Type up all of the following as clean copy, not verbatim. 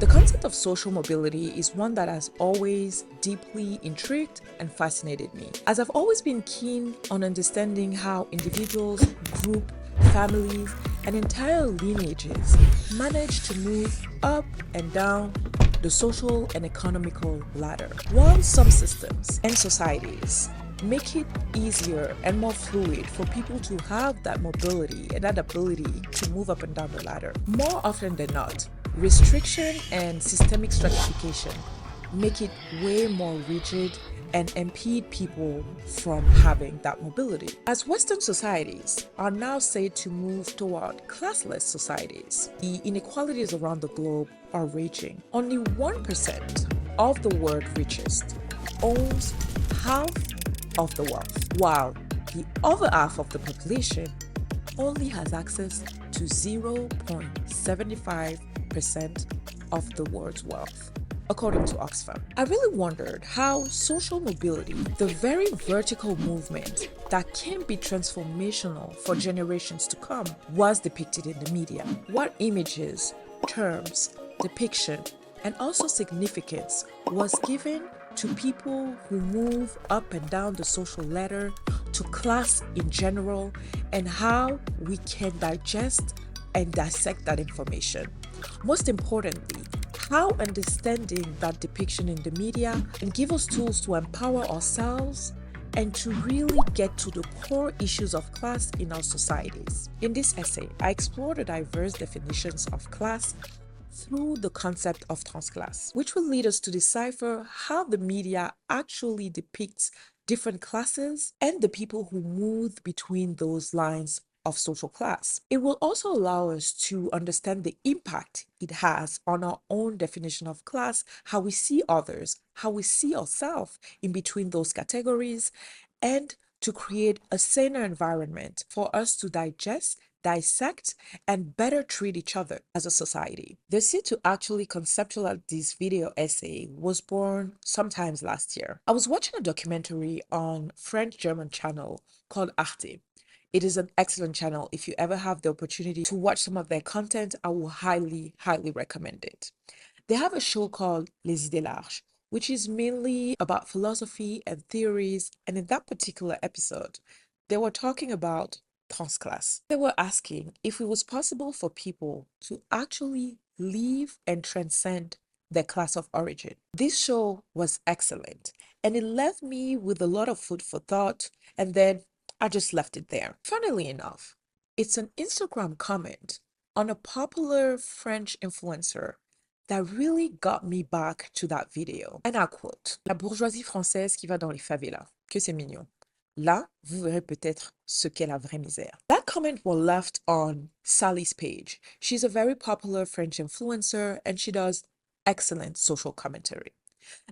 The concept of social mobility is one that has always deeply intrigued and fascinated me, as I've always been keen on understanding how individuals, groups, families, and entire lineages manage to move up and down the social and economical ladder. While some systems and societies make it easier and more fluid for people to have that mobility and that ability to move up and down the ladder, more often than not, restriction and systemic stratification make it way more rigid and impede people from having that mobility. As Western societies are now said to move toward classless societies, the inequalities around the globe are raging. Only 1% of the world richest owns half of the wealth, while the other half of the population only has access to 0.75% of the world's wealth, according to Oxfam. I really wondered how social mobility, the very vertical movement that can be transformational for generations to come, was depicted in the media. What images, terms, depiction, and also significance was given to people who move up and down the social ladder, to class in general, and how we can digest and dissect that information. Most importantly, how understanding that depiction in the media can give us tools to empower ourselves and to really get to the core issues of class in our societies. In this essay, I explore the diverse definitions of class through the concept of transclass, which will lead us to decipher how the media actually depicts different classes and the people who move between those lines of social class. It will also allow us to understand the impact it has on our own definition of class, how we see others, how we see ourselves in between those categories, and to create a saner environment for us to digest, dissect, and better treat each other as a society. The seed to actually conceptualize this video essay was born sometimes last year. I was watching a documentary on French-German channel called Arte. It is an excellent channel. If you ever have the opportunity to watch some of their content, I will highly recommend it. They have a show called Les Idées Larges, which is mainly about philosophy and theories. And in that particular episode, they were talking about transclass. They were asking if it was possible for people to actually leave and transcend their class of origin. This show was excellent, and it left me with a lot of food for thought, and then I just left it there. Funnily enough, it's an Instagram comment on a popular French influencer that really got me back to that video. And I quote, "La bourgeoisie française qui va dans les favelas, que c'est mignon. Là, vous verrez peut-être ce qu'est la vraie misère." That comment was left on Sally's page. She's a very popular French influencer and she does excellent social commentary.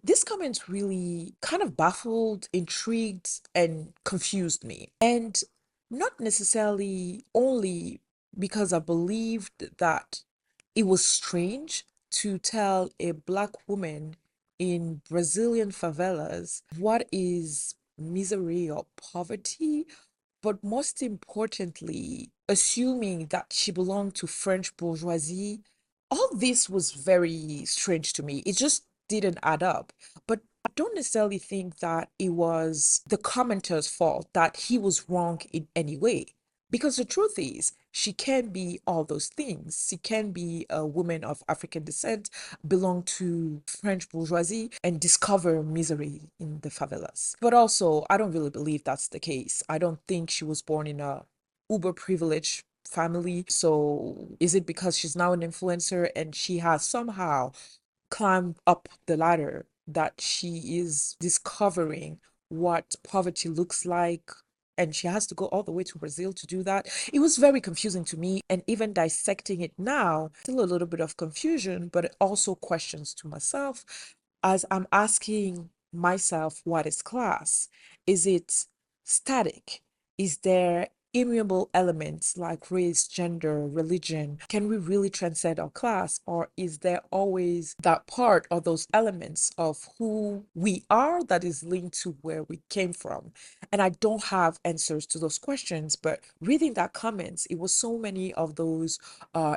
This comment really kind of baffled, intrigued, and confused me. And not necessarily only because I believed that it was strange to tell a Black woman in Brazilian favelas what is misery or poverty, but most importantly, assuming that she belonged to French bourgeoisie. All this was very strange to me. It just didn't add up. But I don't necessarily think that it was the commenter's fault, that he was wrong in any way. Because the truth is, she can be all those things. She can be a woman of African descent, belong to French bourgeoisie, and discover misery in the favelas. But also, I don't really believe that's the case. I don't think she was born in a uber privileged family. So is it because she's now an influencer and she has somehow climbed up the ladder that she is discovering what poverty looks like, and she has to go all the way to Brazil to do that? It was very confusing to me, and even dissecting it now, still a little bit of confusion, but also questions to myself as I'm asking myself, what is class? Is it static? Is there immutable elements like race, gender, religion, can we really transcend our class, or is there always that part or those elements of who we are that is linked to where we came from? And I don't have answers to those questions, but reading that comments, it was so many of those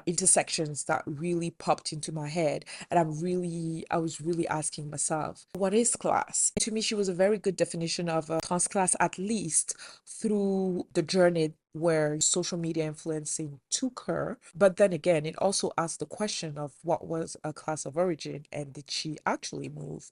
intersections that really popped into my head. And I was really asking myself, what is class? To me, she was a very good definition of a transclass, at least through the journey where social media influencing took her. But then again, it also asked the question of what was a class of origin, and did she actually move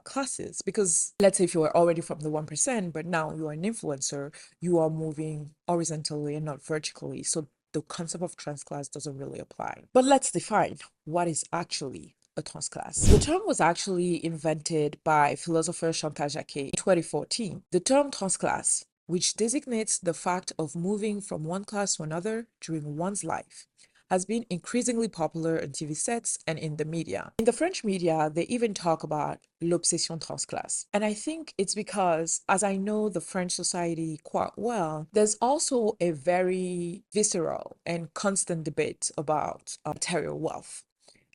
classes? Because let's say if you were already from the 1%, but now you are an influencer, you are moving horizontally and not vertically. So the concept of transclass doesn't really apply. But let's define what is actually a transclass. The term was actually invented by philosopher Chantal Jacquet in 2014. The term transclass, which designates the fact of moving from one class to another during one's life, has been increasingly popular in TV sets and in the media. In the French media, they even talk about l'obsession transclasse. And I think it's because, as I know the French society quite well, there's also a very visceral and constant debate about material wealth.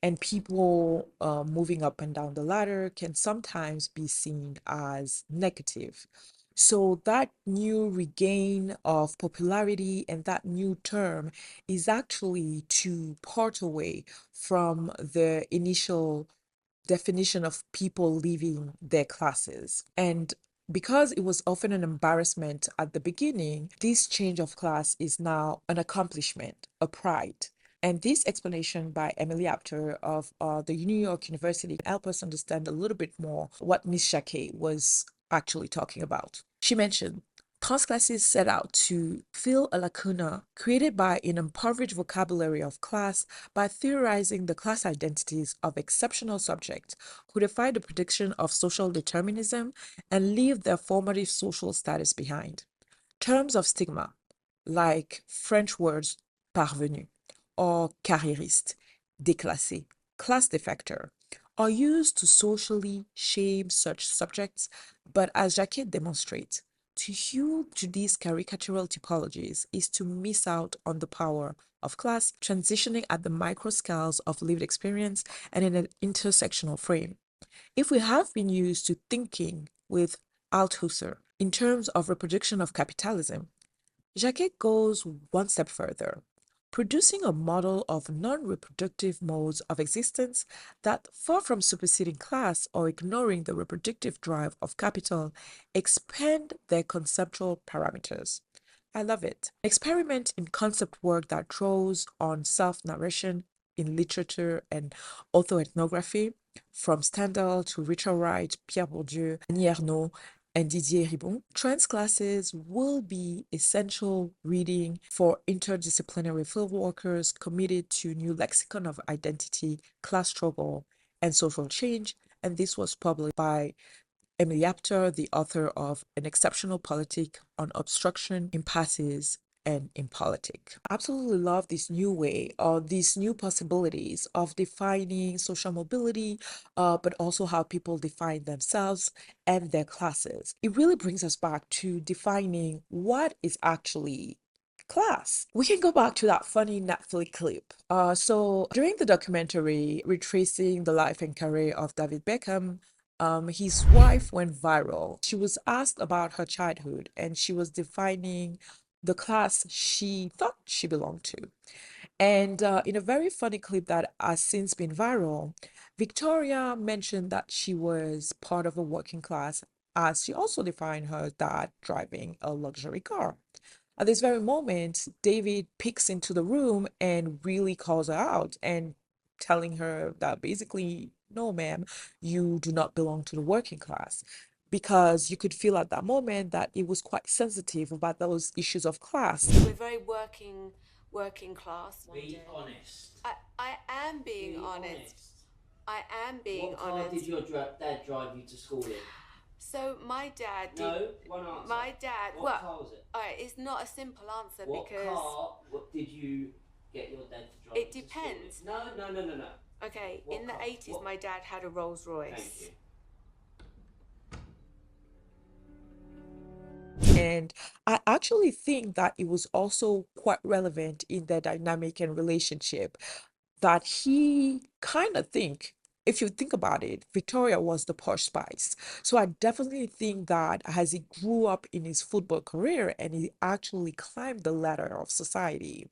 And people moving up and down the ladder can sometimes be seen as negative. So that new regain of popularity and that new term is actually to part away from the initial definition of people leaving their classes. And because it was often an embarrassment at the beginning, this change of class is now an accomplishment, a pride. And this explanation by Emily Apter of the New York University help us understand a little bit more what Miss Jacquet was actually talking about. She mentioned transclasses set out to fill a lacuna created by an impoverished vocabulary of class by theorizing the class identities of exceptional subjects who defy the prediction of social determinism and leave their formative social status behind. Terms of stigma, like French words parvenu or carriériste, déclassé, class defector, are used to socially shame such subjects, but as Jacquet demonstrates, to hew to these caricatural typologies is to miss out on the power of class transitioning at the micro scales of lived experience and in an intersectional frame. If we have been used to thinking with Althusser in terms of reproduction of capitalism, Jacquet goes one step further, producing a model of non-reproductive modes of existence that, far from superseding class or ignoring the reproductive drive of capital, expand their conceptual parameters. I love it. Experiment in concept work that draws on self-narration in literature and autoethnography, from Stendhal to Richard Wright, Pierre Bourdieu, Annie Ernaux, and Didier Ribon. Transclasses will be essential reading for interdisciplinary fieldworkers committed to new lexicon of identity, class struggle, and social change. And this was published by Emily Apter, the author of An Exceptional Politic on Obstruction, Impasses, and Impolitic. I absolutely love this new way or these new possibilities of defining social mobility, but also how people define themselves and their classes. It really brings us back to defining what is actually class. We can go back to that funny Netflix clip. So during the documentary retracing the life and career of David Beckham, his wife went viral. She was asked about her childhood and she was defining the class she thought she belonged to. And in a very funny clip that has since been viral, Victoria mentioned that she was part of a working class, as she also defined her dad driving a luxury car. At this very moment, David peeks into the room and really calls her out and telling her that basically, no, ma'am, you do not belong to the working class. Because you could feel at that moment that it was quite sensitive about those issues of class. We're very working class. Be honest. I am being Be honest. I am being What car honest. did your dad drive you to school in? So my dad did. No, one answer. My dad. What car was it? Alright, it's not a simple answer What because car? What did you get your dad to drive? it you depends. To school in? No. Okay, What in the car? 80s, What? my dad had a Rolls Royce. Thank you. And I actually think that it was also quite relevant in their dynamic and relationship that he kind of think, if you think about it, Victoria was the posh spice. So I definitely think that as he grew up in his football career and he actually climbed the ladder of society,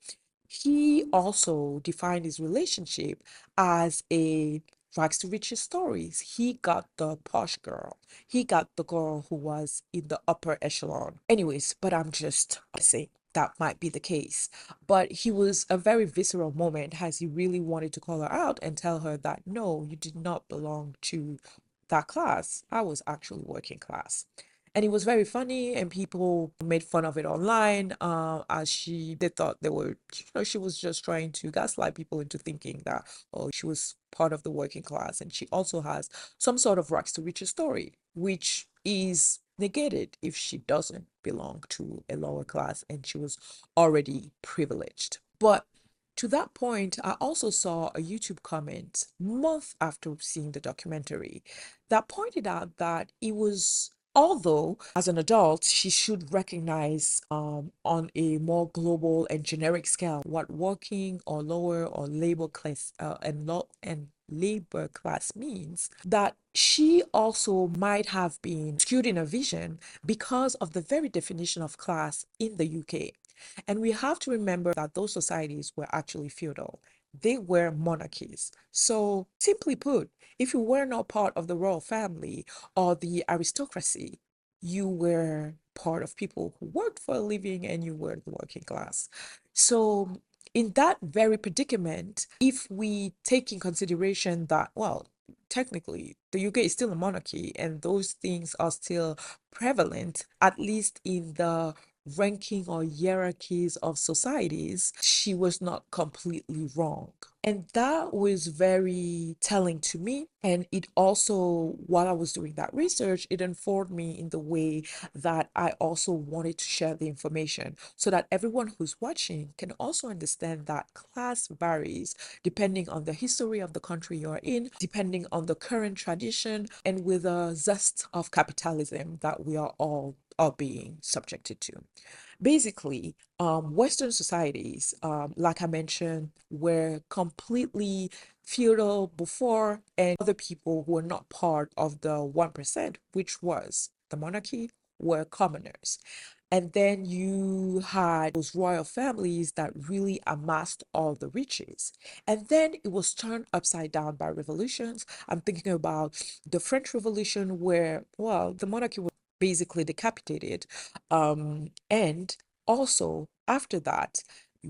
he also defined his relationship as a rags to riches stories. He got the posh girl. He got the girl who was in the upper echelon. Anyways, but I'm just saying that might be the case. But he was a very visceral moment as he really wanted to call her out and tell her that no, you did not belong to that class. I was actually working class. And it was very funny, and people made fun of it online, as they thought they were, she was just trying to gaslight people into thinking that, oh, she was part of the working class. And she also has some sort of rags to riches story, which is negated if she doesn't belong to a lower class and she was already privileged. But to that point, I also saw a YouTube comment month after seeing the documentary that pointed out that it was, although as an adult she should recognize on a more global and generic scale what working or lower or labor class and labor class means, that she also might have been skewed in her vision because of the very definition of class in the UK. And we have to remember that those societies were actually feudal. They were monarchies. So, simply put, if you were not part of the royal family or the aristocracy, you were part of people who worked for a living and you were the working class. So, in that very predicament, if we take in consideration that, well, technically the UK is still a monarchy and those things are still prevalent, at least in the ranking or hierarchies of societies, she was not completely wrong. And that was very telling to me. And it also, while I was doing that research, it informed me in the way that I also wanted to share the information so that everyone who's watching can also understand that class varies depending on the history of the country you're in, depending on the current tradition, and with a zest of capitalism that we are being subjected to. Basically, Western societies, like I mentioned, were completely feudal before, and other people who were not part of the 1%, which was the monarchy, were commoners. And then you had those royal families that really amassed all the riches. And then it was turned upside down by revolutions. I'm thinking about the French Revolution, where, well, the monarchy was basically decapitated. And also, after that,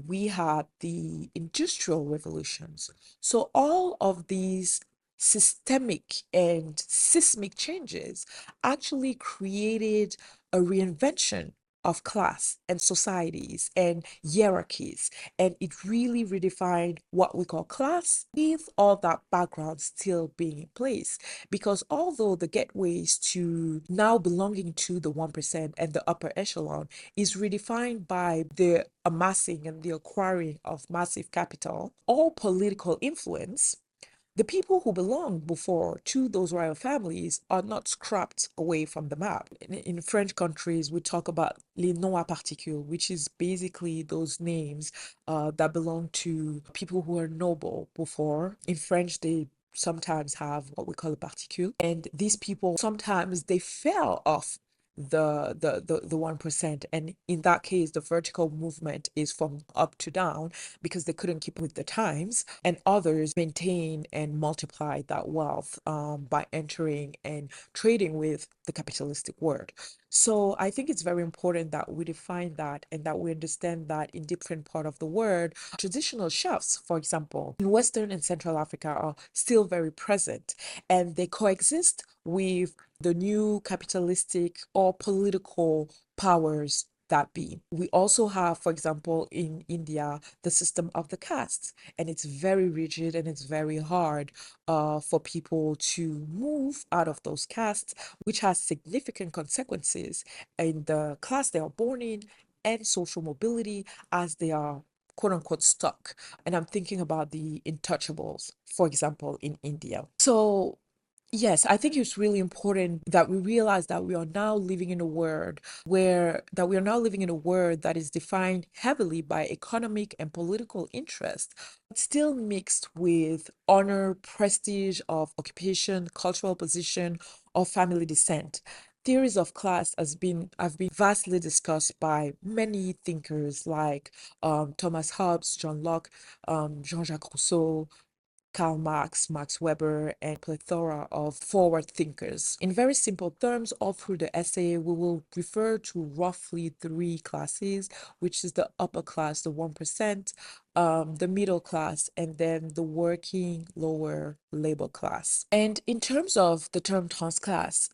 we had the industrial revolutions. So all of these systemic and seismic changes actually created a reinvention of class and societies and hierarchies. And it really redefined what we call class with all that background still being in place. Because although the gateways to now belonging to the 1% and the upper echelon is redefined by the amassing and the acquiring of massive capital or political influence, the people who belonged before to those royal families are not scrapped away from the map. In French countries, we talk about les noms à particules, which is basically those names that belong to people who are noble before. In French, they sometimes have what we call a particule, and these people sometimes they fell off the 1%, and in that case the vertical movement is from up to down because they couldn't keep with the times, and others maintain and multiply that wealth by entering and trading with the capitalistic world. So I think it's very important that we define that and that we understand that in different part of the world, traditional chefs, for example, in Western and Central Africa are still very present, and they coexist with the new capitalistic or political powers that be. We also have, for example, in India, the system of the castes, and it's very rigid and it's very hard for people to move out of those castes, which has significant consequences in the class they are born in and social mobility as they are quote unquote stuck. And I'm thinking about the intouchables, for example, in India. So Yes, I think it's really important that we realize that we are now living in a world that is defined heavily by economic and political interest, but still mixed with honor, prestige of occupation, cultural position, or family descent. Theories of class have been vastly discussed by many thinkers like Thomas Hobbes, John Locke, Jean-Jacques Rousseau, Karl Marx, Max Weber, and plethora of forward thinkers. In very simple terms, all through the essay, we will refer to roughly three classes, which is the upper class, the 1%, the middle class, and then the working lower labor class. And in terms of the term transclass,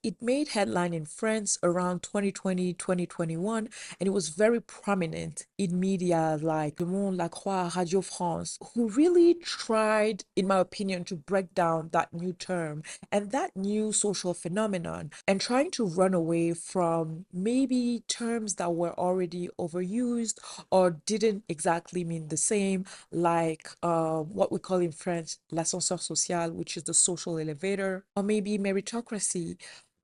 it made headline in France around 2020, 2021, and it was very prominent in media like Le Monde, La Croix, Radio France, who really tried, in my opinion, to break down that new term and that new social phenomenon and trying to run away from maybe terms that were already overused or didn't exactly mean the same, like what we call in French l'ascenseur social, which is the social elevator, or maybe meritocracy,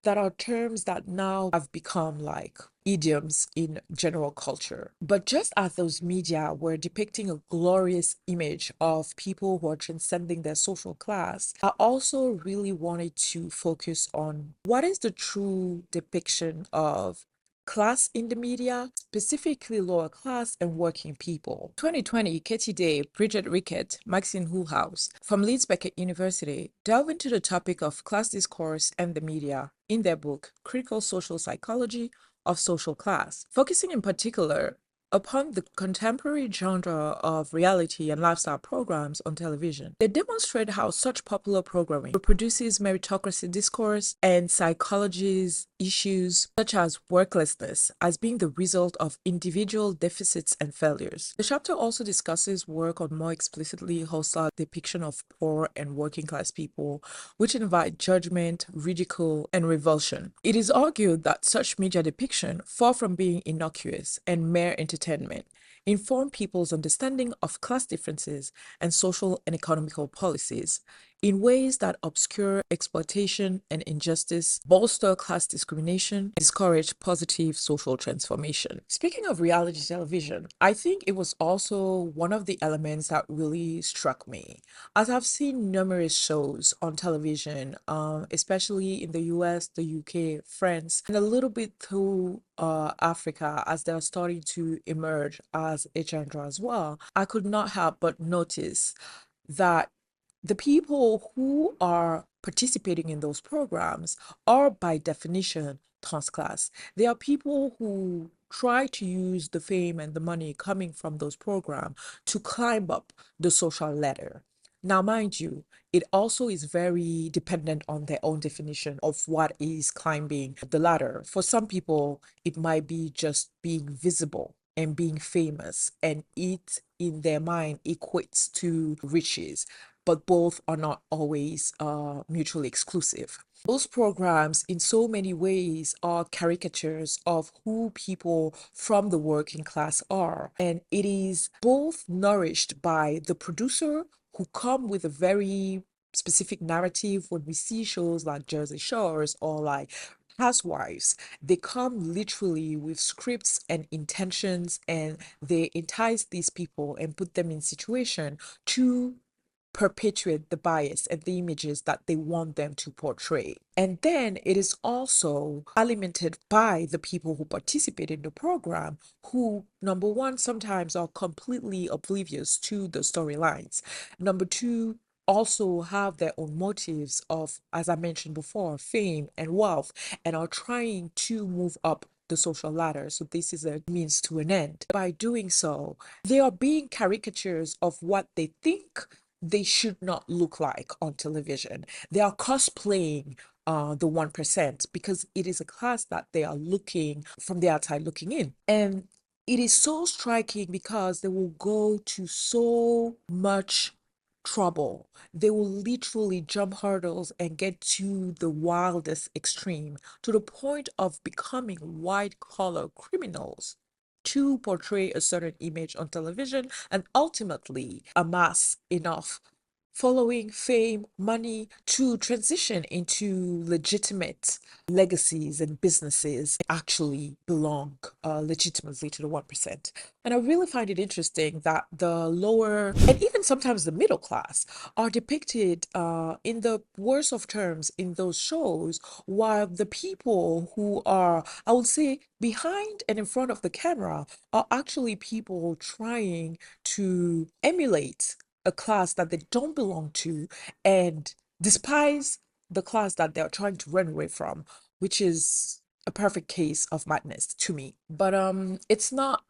that are terms that now have become like idioms in general culture. But just as those media were depicting a glorious image of people who are transcending their social class, I also really wanted to focus on what is the true depiction of class in the media, specifically lower class and working people. 2020, Katie Day, Bridget Rickett, Maxine Hulhaus from Leeds Beckett University delve into the topic of class discourse and the media in their book, Critical Social Psychology of Social Class, focusing in particular upon the contemporary genre of reality and lifestyle programs on television. They demonstrate how such popular programming reproduces meritocracy discourse and psychology's issues such as worklessness as being the result of individual deficits and failures. The chapter also discusses work on more explicitly hostile depiction of poor and working class people, which invite judgment, ridicule, and revulsion. It is argued that such media depiction, far from being innocuous and mere entertainment, inform people's understanding of class differences and social and economical policies in ways that obscure exploitation and injustice, bolster class discrimination, discourage positive social transformation. Speaking of reality television, I think it was also one of the elements that really struck me. As I've seen numerous shows on television, especially in the US, the UK, France, and a little bit through Africa as they're starting to emerge as a genre as well, I could not help but notice that the people who are participating in those programs are by definition transclass. They are people who try to use the fame and the money coming from those programs to climb up the social ladder. Now, mind you, it also is very dependent on their own definition of what is climbing the ladder. For some people, it might be just being visible and being famous, and it in their mind equates to riches, but both are not always mutually exclusive. Those programs, in so many ways, are caricatures of who people from the working class are. And it is both nourished by the producer, who come with a very specific narrative. When we see shows like Jersey Shores or like Housewives, they come literally with scripts and intentions, and they entice these people and put them in situation to perpetuate the bias and the images that they want them to portray. And then it is also alimented by the people who participate in the program, who, number one, sometimes are completely oblivious to the storylines. Number two, also have their own motives of, as I mentioned before, fame and wealth, and are trying to move up the social ladder. So this is a means to an end. By doing so, they are being caricatures of what they think they should not look like on television. They are cosplaying the 1% because it is a class that they are looking from the outside looking in. And it is so striking because they will go to so much trouble. They will literally jump hurdles and get to the wildest extreme, to the point of becoming white collar criminals to portray a certain image on television and ultimately amass enough following, fame, money to transition into legitimate legacies and businesses actually belong legitimately to the 1%. And I really find it interesting that the lower and even sometimes the middle class are depicted in the worst of terms in those shows, while the people who are, I would say, behind and in front of the camera are actually people trying to emulate a class that they don't belong to and despise the class that they're trying to run away from, which is a perfect case of madness to me. But it's not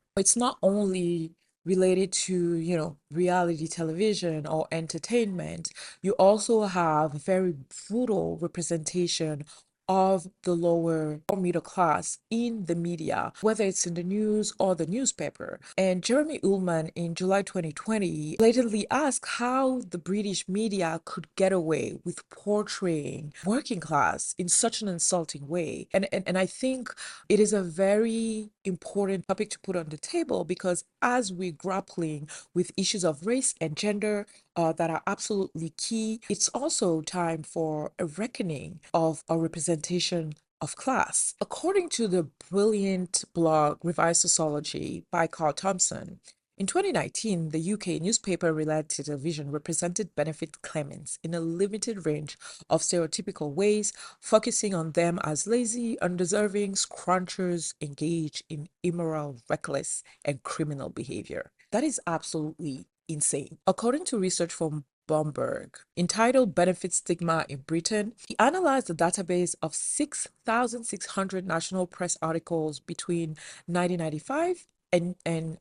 only related to, reality television or entertainment. You also have very brutal representation of the lower or middle class in the media, whether it's in the news or the newspaper. And Jeremy Ullman in July 2020 blatantly asked how the British media could get away with portraying working class in such an insulting way. And I think it is a very important topic to put on the table because as we're grappling with issues of race and gender, that are absolutely key, it's also time for a reckoning of a representation of class. According to the brilliant blog Revised Sociology by Carl Thompson, in 2019, the UK newspaper reality television represented benefit claimants in a limited range of stereotypical ways, focusing on them as lazy, undeserving scrunchers engaged in immoral, reckless, and criminal behavior. That is absolutely insane. According to research from Bomberg, entitled Benefit Stigma in Britain, he analyzed a database of 6,600 national press articles between 1995 and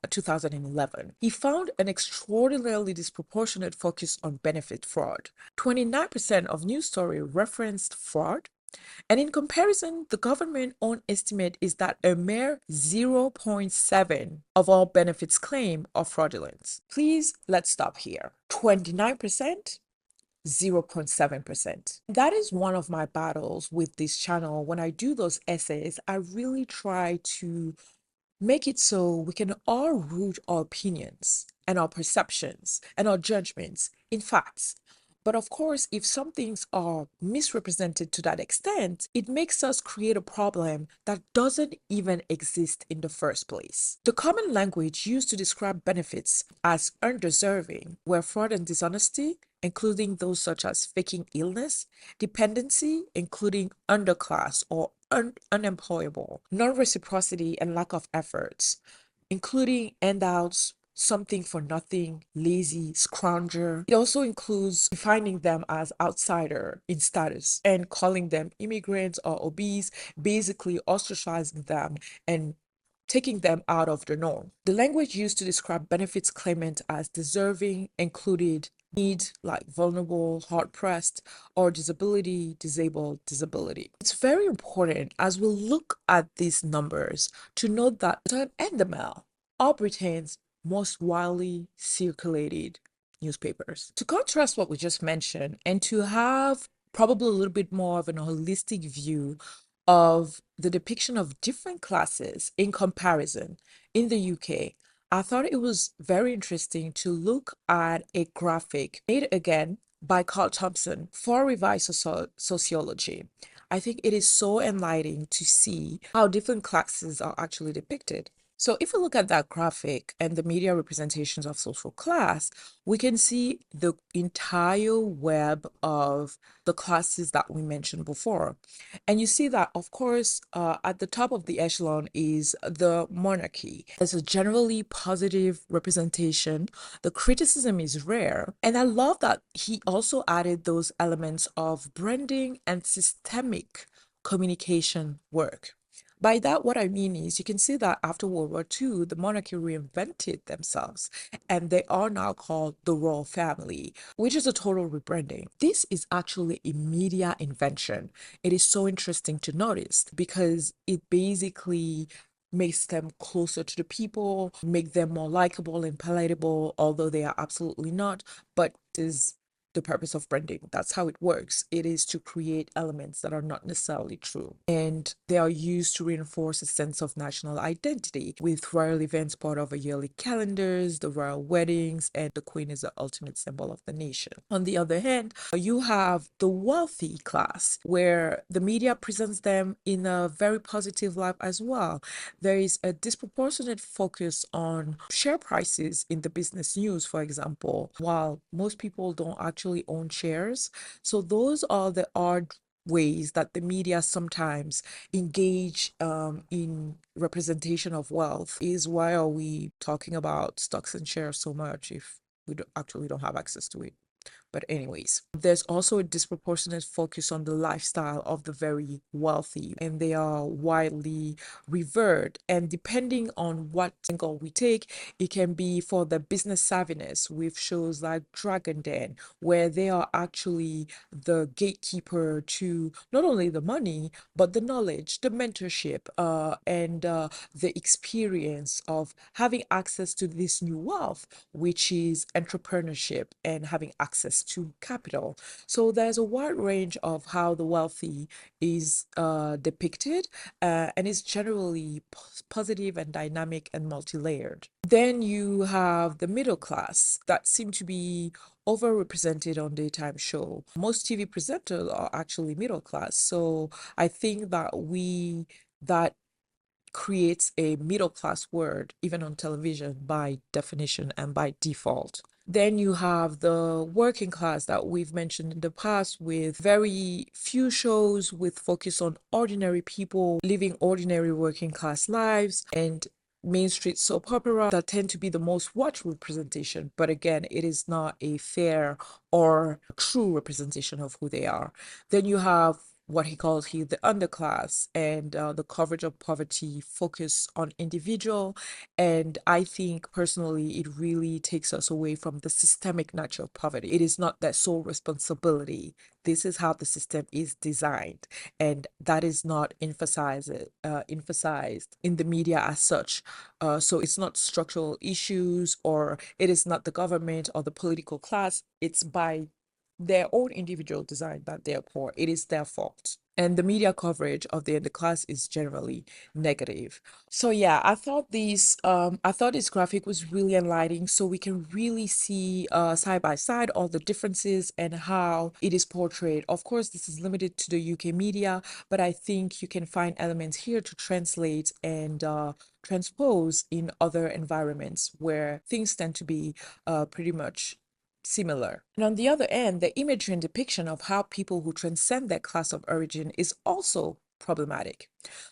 2011. He found an extraordinarily disproportionate focus on benefit fraud. 29% of news stories referenced fraud, and in comparison, the government own estimate is that a mere 0.7 of all benefits claimed are fraudulent. Please, let's stop here. 29%, 0.7%. That is one of my battles with this channel. When I do those essays, I really try to make it so we can all root our opinions and our perceptions and our judgments in facts. But of course, if some things are misrepresented to that extent, it makes us create a problem that doesn't even exist in the first place. The common language used to describe benefits as undeserving were fraud and dishonesty, including those such as faking illness, dependency, including underclass or unemployable, non-reciprocity and lack of efforts, including handouts, something for nothing, lazy, scrounger. It also includes defining them as outsider in status and calling them immigrants or obese, basically ostracizing them and taking them out of the norm. The language used to describe benefits claimant as deserving included need like vulnerable, hard-pressed, or disability, disabled, disability. It's very important as we look at these numbers to note that the Time and the Mail are Britain's most widely circulated newspapers. To contrast what we just mentioned and to have probably a little bit more of an holistic view of the depiction of different classes in comparison in the UK, I thought it was very interesting to look at a graphic made again by Carl Thompson for Revised Sociology. I think it is so enlightening to see how different classes are actually depicted. So if we look at that graphic and the media representations of social class, we can see the entire web of the classes that we mentioned before. And you see that, of course, at the top of the echelon is the monarchy. There's a generally positive representation. The criticism is rare. And I love that he also added those elements of branding and systemic communication work. By that, what I mean is you can see that after World War II, the monarchy reinvented themselves and they are now called the royal family, which is a total rebranding. This is actually a media invention. It is so interesting to notice because it basically makes them closer to the people, make them more likable and palatable, although they are absolutely not, but is the purpose of branding. That's how it works. It is to create elements that are not necessarily true. And they are used to reinforce a sense of national identity, with royal events part of a yearly calendars, the royal weddings, and the queen is the ultimate symbol of the nation. On the other hand, you have the wealthy class, where the media presents them in a very positive light as well. There is a disproportionate focus on share prices in the business news, for example, while most people don't actually own shares. So those are the odd ways that the media sometimes engage in representation of wealth. Is why are we talking about stocks and shares so much if we actually don't have access to it? But anyways, there's also a disproportionate focus on the lifestyle of the very wealthy, and they are widely revered. And depending on what angle we take, it can be for the business savviness with shows like Dragon Den, where they are actually the gatekeeper to not only the money, but the knowledge, the mentorship, and the experience of having access to this new wealth, which is entrepreneurship and having access to capital. So there's a wide range of how the wealthy is depicted, and it's generally positive and dynamic and multi-layered. Then you have the middle class that seem to be overrepresented on daytime show. Most TV presenters are actually middle class. So I think that creates a middle class word even on television by definition and by default. Then you have the working class that we've mentioned in the past, with very few shows with focus on ordinary people living ordinary working class lives, and Main Street soap opera that tend to be the most watched representation. But again, it is not a fair or true representation of who they are. Then you have what he calls here the underclass, and the coverage of poverty focus on individual. And I think personally it really takes us away from the systemic nature of poverty. It is not their sole responsibility. This is how the system is designed, and that is not emphasized in the media as such. So it's not structural issues, or it is not the government or the political class. It's by their own individual design that they are poor. It is their fault. And the media coverage of the underclass is generally negative. So yeah, I thought this graphic was really enlightening, so we can really see side by side all the differences and how it is portrayed. Of course, this is limited to the UK media, but I think you can find elements here to translate and transpose in other environments where things tend to be pretty much similar. And on the other end, the imagery and depiction of how people who transcend their class of origin is also problematic.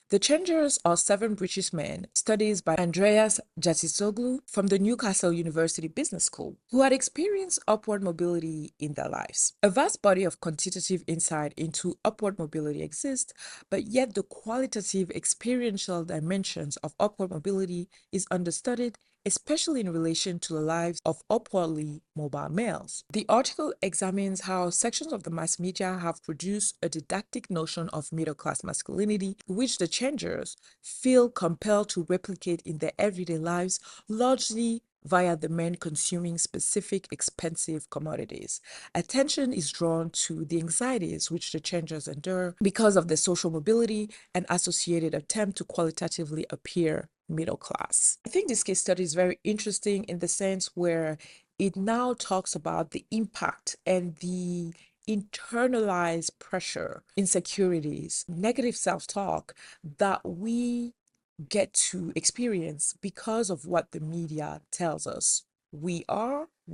The Changers are seven British men, studies by Andreas Jatisoglu from the Newcastle University Business School, who had experienced upward mobility in their lives. A vast body of quantitative insight into upward mobility exists, but yet the qualitative experiential dimensions of upward mobility is understudied, especially in relation to the lives of upwardly mobile males. The article examines how sections of the mass media have produced a didactic notion of middle-class masculinity, which the Changers feel compelled to replicate in their everyday lives, largely via the men consuming specific expensive commodities. Attention is drawn to the anxieties which the Changers endure because of their social mobility and associated attempt to qualitatively appear middle class. I think this case study is very interesting in the sense where it now talks about the impact and the internalized pressure, insecurities, negative self-talk that we get to experience because of what the media tells us we're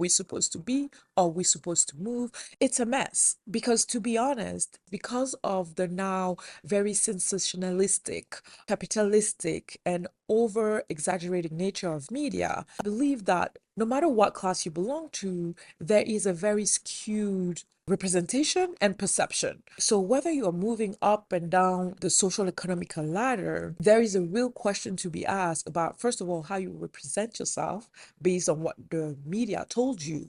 supposed to be, or we're supposed to move. It's a mess because, to be honest, because of the now very sensationalistic, capitalistic, and over exaggerating nature of media, I believe that no matter what class you belong to, there is a very skewed representation and perception. So whether you're moving up and down the social economical ladder, there is a real question to be asked about, first of all, how you represent yourself based on what the media told you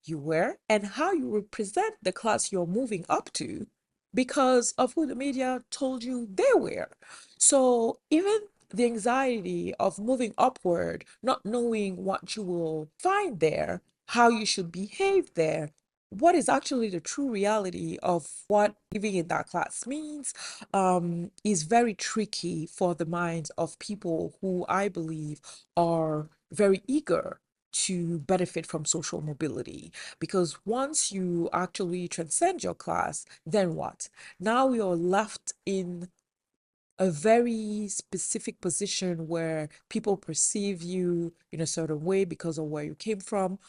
were, and how you represent the class you're moving up to because of who the media told you they were. So even the anxiety of moving upward, not knowing what you will find there, how you should behave there, what is actually the true reality of what living in that class means is very tricky for the minds of people who I believe are very eager to benefit from social mobility. Because once you actually transcend your class, then what? Now you're left in a very specific position where people perceive you in a certain way because of where you came from,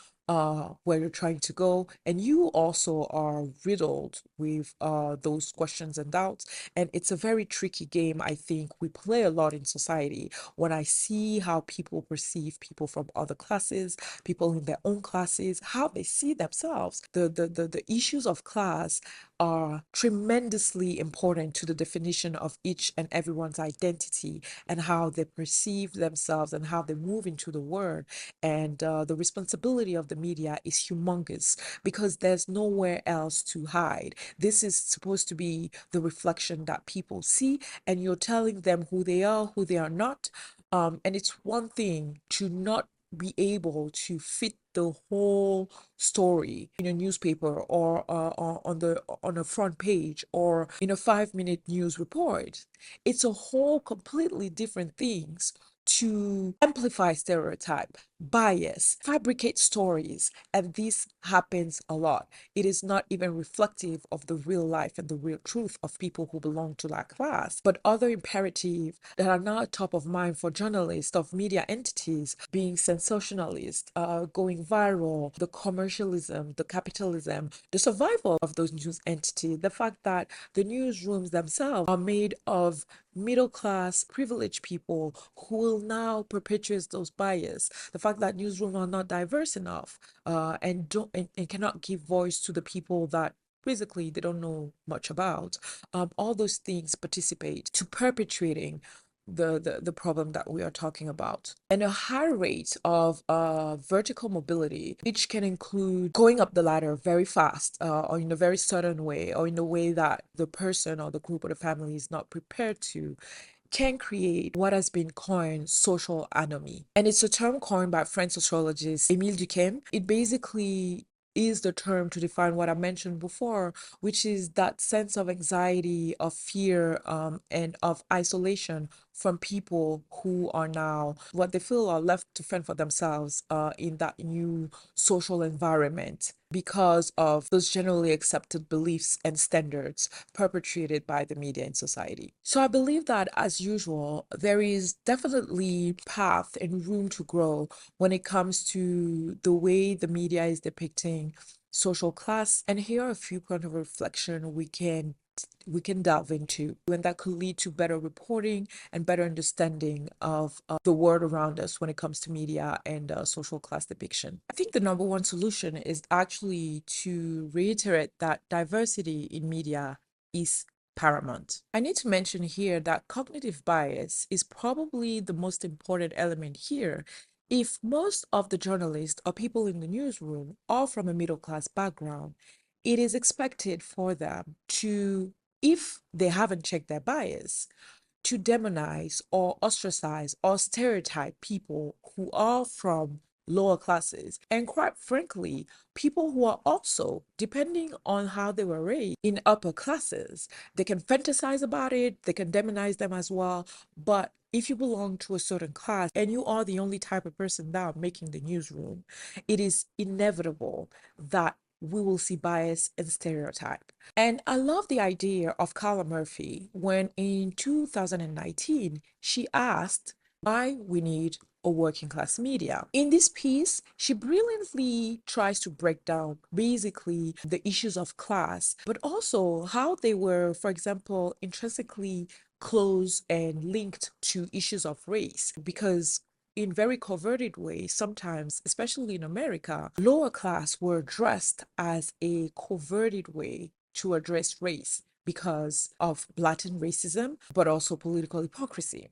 where you're trying to go, and you also are riddled with those questions and doubts. And it's a very tricky game. I think we play a lot in society. When I see how people perceive people from other classes, people in their own classes, how they see themselves, the issues of class are tremendously important to the definition of each and everyone's identity and how they perceive themselves and how they move into the world. And the responsibility of the media is humongous because there's nowhere else to hide. This is supposed to be the reflection that people see, and you're telling them who they are not. And it's one thing to not be able to fit the whole story in a newspaper or on a front page or in a 5-minute news report. It's a whole completely different things to amplify stereotype, bias, fabricate stories, and this happens a lot. It is not even reflective of the real life and the real truth of people who belong to that class, but other imperatives that are not top of mind for journalists of media entities, being sensationalist, going viral, the commercialism, the capitalism, the survival of those news entities, the fact that the newsrooms themselves are made of middle class privileged people who will now perpetuate those bias, the fact that newsrooms are not diverse enough and don't and cannot give voice to the people that basically they don't know much about. All those things participate to perpetuating the problem that we are talking about. And a high rate of vertical mobility, which can include going up the ladder very fast or in a very certain way or in a way that the person or the group or the family is not prepared to, can create what has been coined social anomie. And it's a term coined by French sociologist Émile Durkheim. It basically is the term to define what I mentioned before, which is that sense of anxiety, of fear, and of isolation from people who are now what they feel are left to fend for themselves in that new social environment because of those generally accepted beliefs and standards perpetrated by the media in society. So I believe that, as usual, there is definitely path and room to grow when it comes to the way the media is depicting social class. And here are a few points of reflection we can delve into, and that could lead to better reporting and better understanding of the world around us when it comes to media and social class depiction. I think the number one solution is actually to reiterate that diversity in media is paramount. I need to mention here that cognitive bias is probably the most important element here. If most of the journalists or people in the newsroom are from a middle class background, it is expected for them to, if they haven't checked their bias, to demonize or ostracize or stereotype people who are from lower classes. And quite frankly, people who are also, depending on how they were raised, in upper classes. They can fantasize about it, they can demonize them as well. But if you belong to a certain class and you are the only type of person now making the newsroom, it is inevitable that we will see bias and stereotype. And I love the idea of Carla Murphy when in 2019 she asked why we need a working class media. In this piece, she brilliantly tries to break down basically the issues of class, but also how they were, for example, intrinsically close and linked to issues of race, because in very coverted ways, sometimes, especially in America, lower class were addressed as a coverted way to address race because of blatant racism, but also political hypocrisy.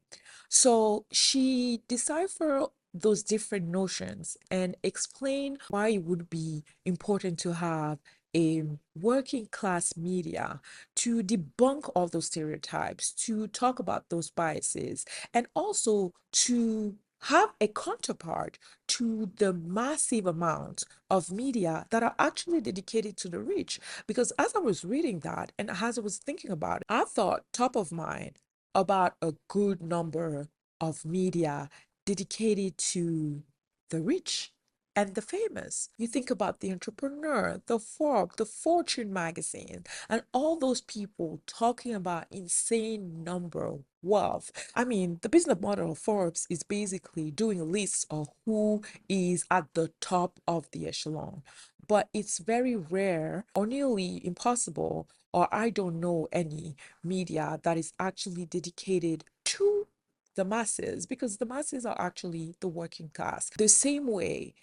So she deciphered those different notions and explained why it would be important to have a working class media to debunk all those stereotypes, to talk about those biases, and also to have a counterpart to the massive amount of media that are actually dedicated to the rich. Because as I was reading that and as I was thinking about it, I thought top of mind about a good number of media dedicated to the rich and the famous. You think about the Entrepreneur, the Forbes, the Fortune magazine, and all those people talking about insane number wealth. I mean, the business model of Forbes is basically doing a list of who is at the top of the echelon. But it's very rare or nearly impossible, or I don't know any media that is actually dedicated to the masses, because the masses are actually the working class. The same way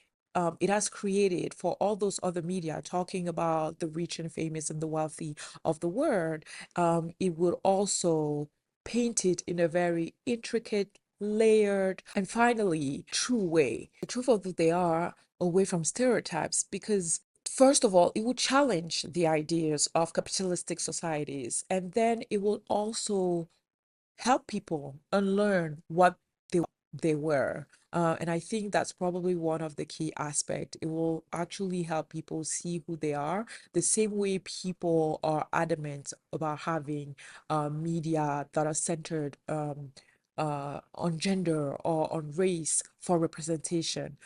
it has created for all those other media talking about the rich and famous and the wealthy of the world, it would also paint it in a very intricate, layered, and finally true way. The truth of that they are away from stereotypes, because first of all, it would challenge the ideas of capitalistic societies, and then it will also help people unlearn what they were. And I think that's probably one of the key aspects. It will actually help people see who they are, the same way people are adamant about having media that are centered on gender or on race for representation.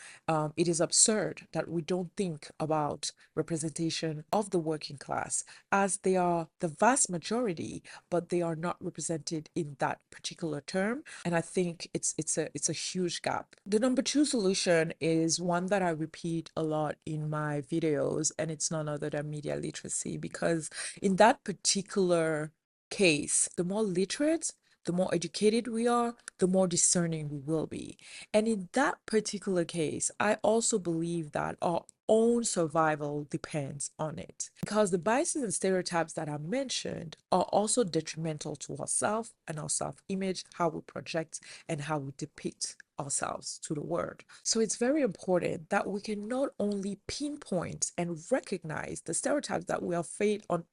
It is absurd that we don't think about representation of the working class, as they are the vast majority, but they are not represented in that particular term. And I think it's a huge gap. The number two solution is one that I repeat a lot in my videos, and it's none other than media literacy, because in that particular case, the more literate, the more educated we are, the more discerning we will be. And in that particular case, I also believe that our own survival depends on it, because the biases and stereotypes that I mentioned are also detrimental to ourselves and our self-image, how we project and how we depict ourselves to the world. So it's very important that we can not only pinpoint and recognize the stereotypes that we are fed on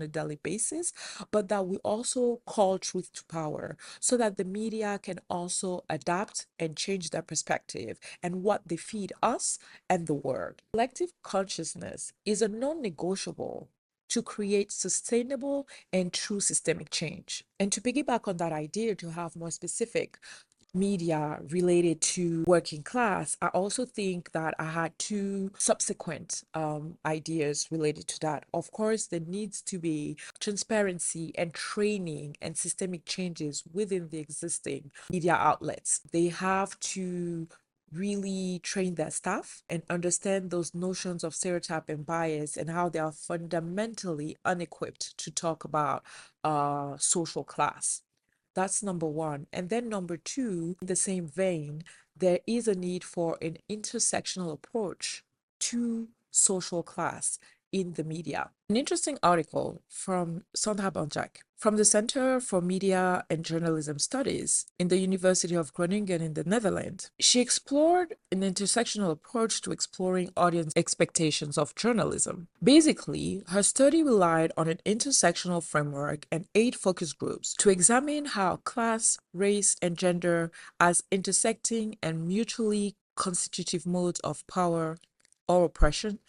a daily basis, but that we also call truth to power, so that the media can also adapt and change their perspective and what they feed us and the world. Collective consciousness is a non-negotiable to create sustainable and true systemic change. And to piggyback on that idea, to have more specific media related to working class, I also think that I had two subsequent ideas related to that. Of course, there needs to be transparency and training and systemic changes within the existing media outlets. They have to really train their staff and understand those notions of stereotype and bias and how they are fundamentally unequipped to talk about social class. That's number one. And then number two, in the same vein, there is a need for an intersectional approach to social class in the media. An interesting article from 𝗣𝗦 from the Center for Media and Journalism Studies in the University of Groningen in the Netherlands. She explored an intersectional approach to exploring audience expectations of journalism. Basically, her study relied on an intersectional framework and 8 focus groups to examine how class, race, and gender as intersecting and mutually constitutive modes of power or oppression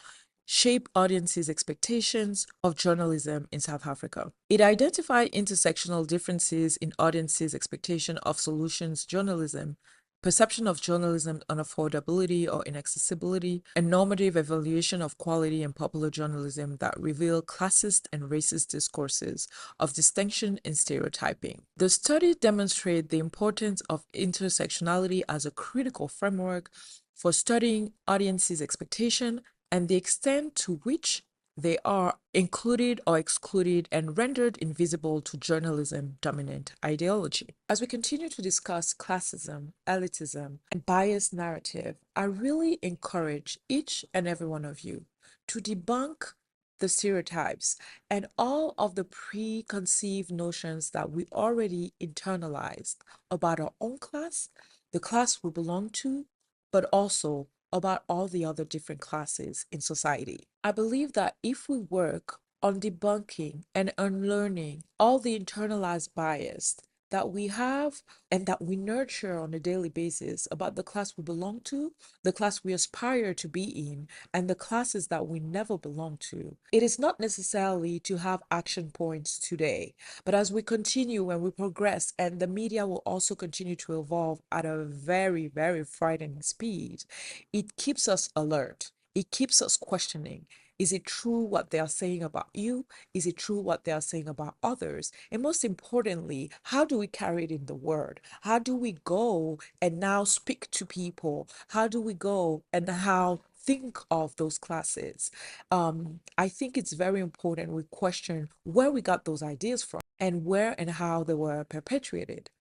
shape audiences' expectations of journalism in South Africa. It identified intersectional differences in audiences' expectation of solutions journalism, perception of journalism unaffordability or inaccessibility, and normative evaluation of quality and popular journalism that reveal classist and racist discourses of distinction and stereotyping. The study demonstrated the importance of intersectionality as a critical framework for studying audiences' expectation and the extent to which they are included or excluded and rendered invisible to journalism dominant ideology. As we continue to discuss classism, elitism, and biased narrative, I really encourage each and every one of you to debunk the stereotypes and all of the preconceived notions that we already internalized about our own class, the class we belong to, but also about all the other different classes in society. I believe that if we work on debunking and unlearning all the internalized bias that we have and that we nurture on a daily basis about the class we belong to, the class we aspire to be in, and the classes that we never belong to. It is not necessarily to have action points today, but as we continue and we progress, and the media will also continue to evolve at a very, very frightening speed, it keeps us alert. It keeps us questioning. Is it true what they are saying about you? Is it true what they are saying about others? And most importantly, how do we carry it in the word? How do we go and now speak to people? How do we go and how think of those classes? I think it's very important we question where we got those ideas from and where and how they were perpetuated.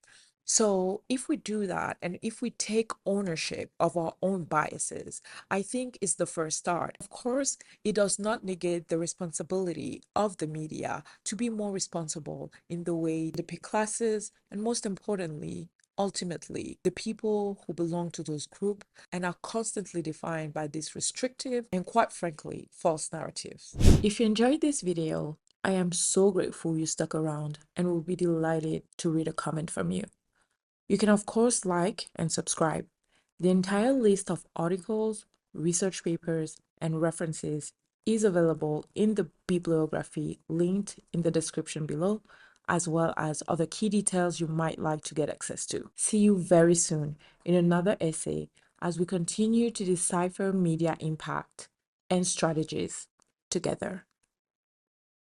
So if we do that, and if we take ownership of our own biases, I think is the first start. Of course, it does not negate the responsibility of the media to be more responsible in the way they pick classes, and most importantly, ultimately, the people who belong to those groups and are constantly defined by these restrictive and, quite frankly, false narratives. If you enjoyed this video, I am so grateful you stuck around and will be delighted to read a comment from you. You can, of course, like and subscribe. The entire list of articles, research papers, and references is available in the bibliography linked in the description below, as well as other key details you might like to get access to. See you very soon in another essay as we continue to decipher media impact and strategies together.